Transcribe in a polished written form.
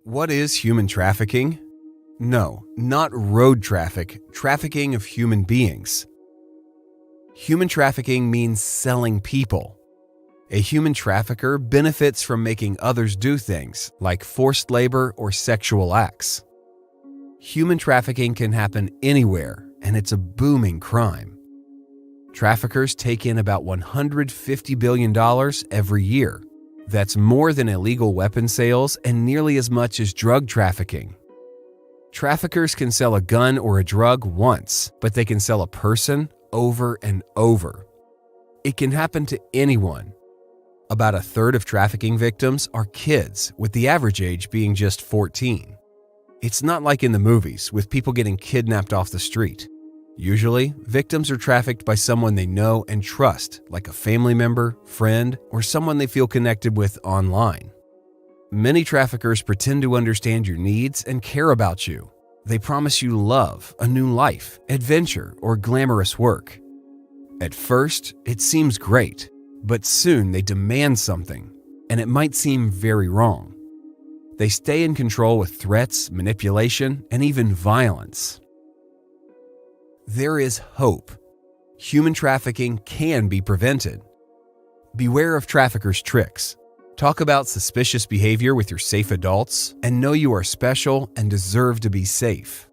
What is human trafficking? No, not road traffic, trafficking of human beings. Human trafficking means selling people. A human trafficker benefits from making others do things like forced labor or sexual acts. Human trafficking can happen anywhere, and it's a booming crime. Traffickers take in about $150 billion every year. That's more than illegal weapon sales and nearly as much as drug trafficking. Traffickers can sell a gun or a drug once, but they can sell a person over and over. It can happen to anyone. About a third of trafficking victims are kids, with the average age being just 14. It's not like in the movies, with people getting kidnapped off the street. Usually, victims are trafficked by someone they know and trust, like a family member, friend, or someone they feel connected with online. Many traffickers pretend to understand your needs and care about you. They promise you love, a new life, adventure, or glamorous work. At first, it seems great, but soon they demand something, and it might seem very wrong. They stay in control with threats, manipulation, and even violence. There is hope. Human trafficking can be prevented. Beware of traffickers' tricks. Talk about suspicious behavior with your safe adults, and know you are special and deserve to be safe.